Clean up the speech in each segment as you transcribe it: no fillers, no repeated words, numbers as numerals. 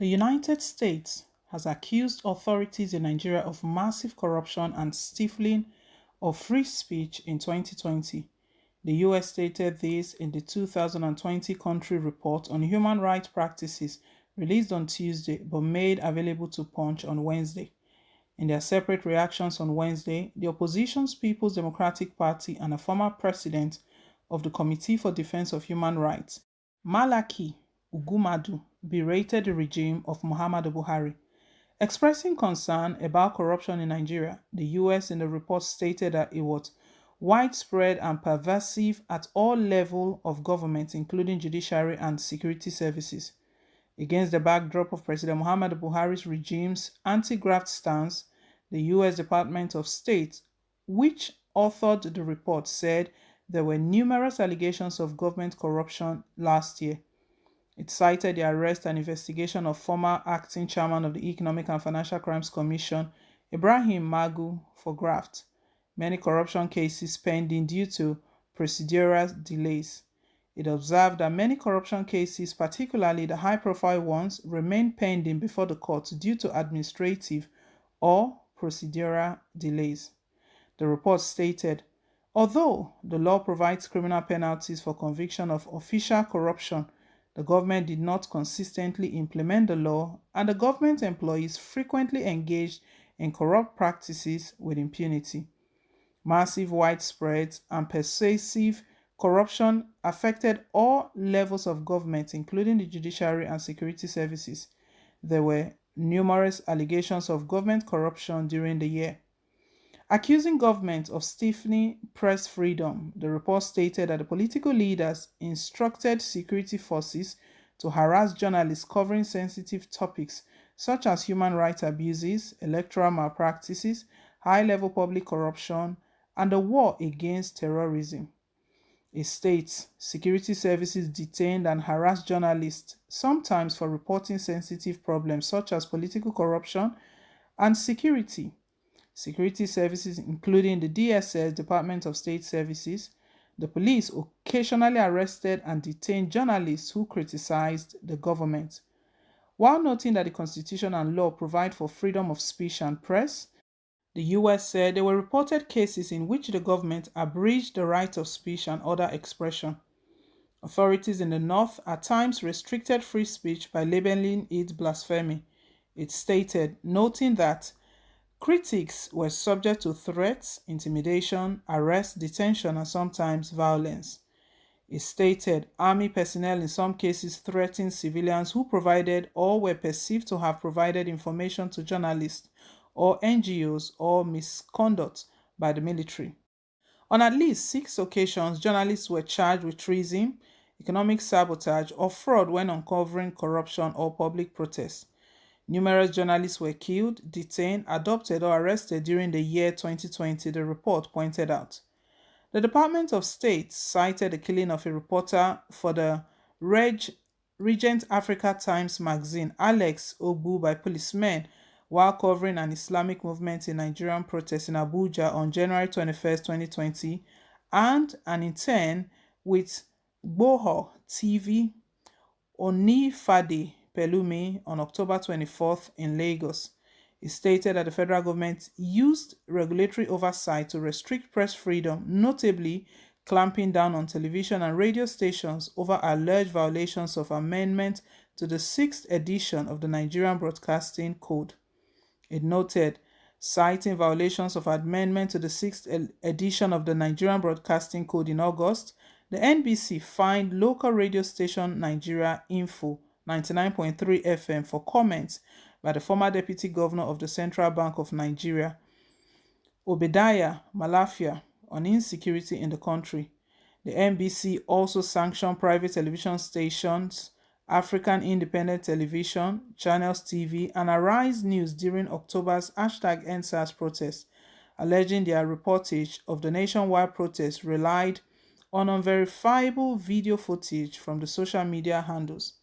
The United States has accused authorities in Nigeria of massive corruption and stifling of free speech in 2020. The US stated this in the 2020 country report on human rights practices released on Tuesday but made available to Punch on Wednesday. In their separate reactions on Wednesday, the opposition's People's Democratic Party and a former president of the Committee for Defense of Human Rights, Malaki Ugumadu, berated the regime of Muhammadu Buhari. Expressing concern about corruption in Nigeria, the US in the report stated that it was widespread and pervasive at all levels of government, including judiciary and security services. Against the backdrop of President Muhammadu Buhari's regime's anti-graft stance, the US Department of State, which authored the report, said there were numerous allegations of government corruption last year. It cited the arrest and investigation of former acting chairman of the Economic and Financial Crimes Commission, Ibrahim Magu, for graft. Many corruption cases pending due to procedural delays. It observed that many corruption cases, particularly the high-profile ones, remain pending before the courts due to administrative or procedural delays. The report stated, although the law provides criminal penalties for conviction of official corruption, the government did not consistently implement the law, and the government employees frequently engaged in corrupt practices with impunity. Massive, widespread, and pervasive corruption affected all levels of government, including the judiciary and security services. There were numerous allegations of government corruption during the year. Accusing government of stifling press freedom, the report stated that the political leaders instructed security forces to harass journalists covering sensitive topics such as human rights abuses, electoral malpractices, high-level public corruption, and the war against terrorism. It states security services detained and harassed journalists, sometimes for reporting sensitive problems such as political corruption and security. Security services, including the DSS, Department of State Services, the police occasionally arrested and detained journalists who criticized the government. While noting that the Constitution and law provide for freedom of speech and press, the US said there were reported cases in which the government abridged the right of speech and other expression. Authorities in the North at times restricted free speech by labeling it blasphemy. It stated, noting that critics were subject to threats, intimidation, arrest, detention, and sometimes violence. It stated army personnel in some cases threatened civilians who provided or were perceived to have provided information to journalists or NGOs or misconduct by the military. On at least 6 occasions, journalists were charged with treason, economic sabotage, or fraud when uncovering corruption or public protests. Numerous journalists were killed, detained, adopted, or arrested during the year 2020, the report pointed out. The Department of State cited the killing of a reporter for the Regent Africa Times magazine, Alex Ogbu, by policemen while covering an Islamic movement in Nigerian protests in Abuja on January 21st, 2020, and an intern with Gboho TV, Onifade Pelumi, on October 24th in Lagos. It stated that the federal government used regulatory oversight to restrict press freedom, notably clamping down on television and radio stations over alleged violations of amendment to the 6th edition of the Nigerian Broadcasting Code. It noted, citing violations of amendment to the 6th edition of the Nigerian Broadcasting Code in August, the NBC fined local radio station Nigeria Info 99.3 FM for comments by the former Deputy Governor of the Central Bank of Nigeria, Obediah Malafia, on insecurity in the country. The NBC also sanctioned private television stations, African Independent Television, Channels TV, and Arise News during October's #EndSARS protest, alleging their reportage of the nationwide protest relied on unverifiable video footage from the social media handles.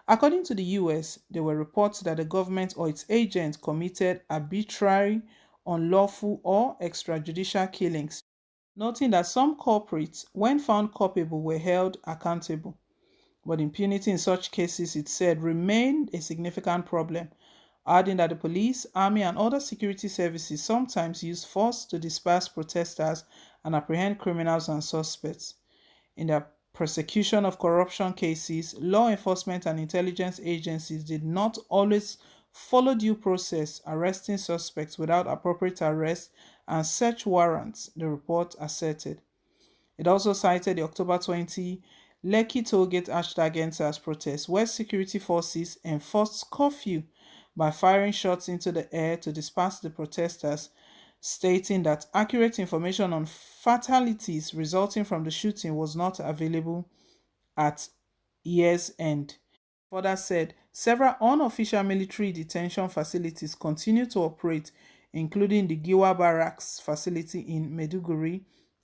According to the US, there were reports that the government or its agents committed arbitrary, unlawful, or extrajudicial killings, noting that some culprits, when found culpable, were held accountable. But impunity in such cases, it said, remained a significant problem, adding that the police, army, and other security services sometimes use force to disperse protesters and apprehend criminals and suspects. In their prosecution of corruption cases, law enforcement and intelligence agencies did not always follow due process, arresting suspects without appropriate arrest and search warrants, the report asserted. It also cited the October 20 Lekki Tollgate Ashtagentas protest, where security forces enforced curfew by firing shots into the air to disperse the protesters, stating that accurate information on fatalities resulting from the shooting was not available at year's end. Further said, several unofficial military detention facilities continue to operate, including the Giwa Barracks facility in Maiduguri,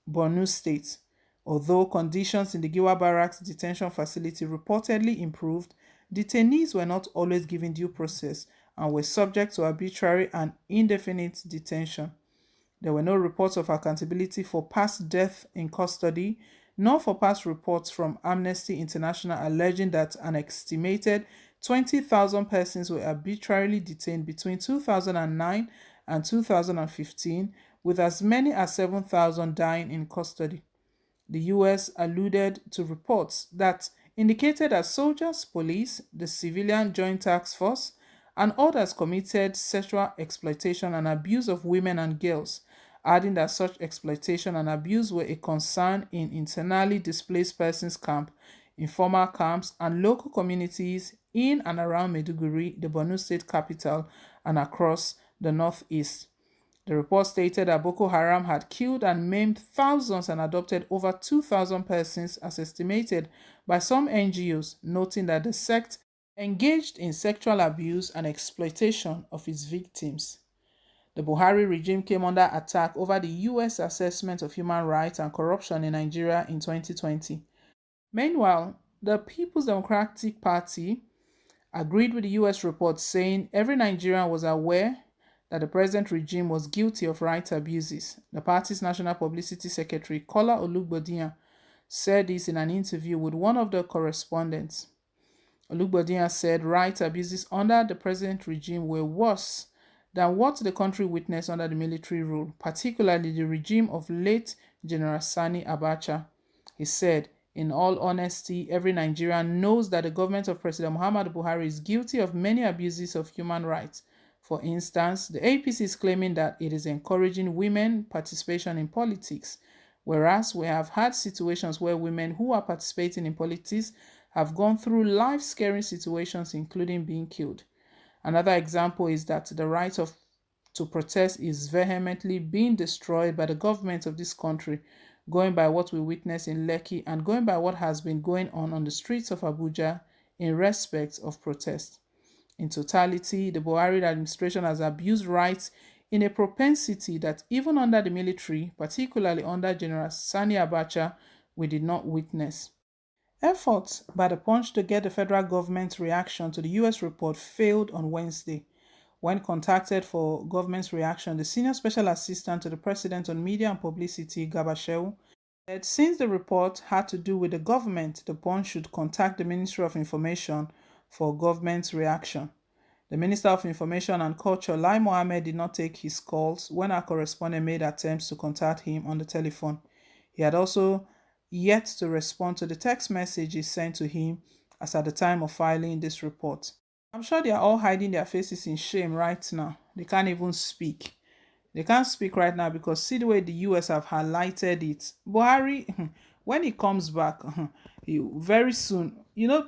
Borno State. Although conditions in the Giwa Barracks detention facility reportedly improved, detainees were not always given due process and were subject to arbitrary and indefinite detention. There were no reports of accountability for past death in custody, nor for past reports from Amnesty International alleging that an estimated 20,000 persons were arbitrarily detained between 2009 and 2015, with as many as 7,000 dying in custody. The US alluded to reports that indicated that soldiers, police, the Civilian Joint Task Force, and others committed sexual exploitation and abuse of women and girls, adding that such exploitation and abuse were a concern in internally displaced persons camp, informal camps, and local communities in and around Maiduguri, the Borno state capital, and across the northeast. The report stated that Boko Haram had killed and maimed thousands and adopted over 2,000 persons as estimated by some NGOs, noting that the sect engaged in sexual abuse and exploitation of its victims. The Buhari regime came under attack over the US assessment of human rights and corruption in Nigeria in 2020. Meanwhile, the People's Democratic Party agreed with the US report, saying every Nigerian was aware that the present regime was guilty of rights abuses. The party's national publicity secretary, Kola Olugbodiyan, said this in an interview with one of the correspondents. Olugbodiyan said rights abuses under the present regime were worse than what the country witnessed under the military rule, particularly the regime of late General Sani Abacha. He said, in all honesty, every Nigerian knows that the government of President Muhammadu Buhari is guilty of many abuses of human rights. For instance, the APC is claiming that it is encouraging women participation in politics, whereas we have had situations where women who are participating in politics have gone through life-scaring situations, including being killed. Another example is that the right to protest is vehemently being destroyed by the government of this country, going by what we witnessed in Lekki and going by what has been going on the streets of Abuja in respect of protest. In totality, the Buhari administration has abused rights in a propensity that even under the military, particularly under General Sani Abacha, we did not witness. Efforts by the Punch to get the federal government's reaction to the US report failed on Wednesday. When contacted for government's reaction, the senior special assistant to the president on media and publicity, Gabashew, said since the report had to do with the government, the Punch should contact the Ministry of Information for government's reaction. The Minister of Information and Culture, Lai Mohammed, did not take his calls when our correspondent made attempts to contact him on the telephone. He had also yet to respond to the text messages sent to him as at the time of filing this report. I'm sure they are all hiding their faces in shame right now. They can't even speak. They can't speak right now because see the way the US have highlighted it. Buhari, when he comes back, very soon,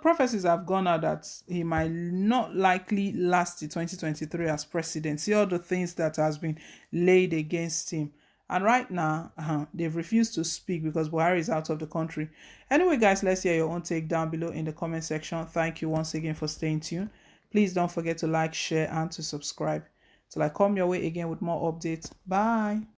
prophecies have gone out that he might not likely last the 2023 as president. See all the things that has been laid against him. And right now, they've refused to speak because Buhari is out of the country. Anyway, guys, let's hear your own take down below in the comment section. Thank you once again for staying tuned. Please don't forget to like, share, and to subscribe. Till I come your way again with more updates. Bye.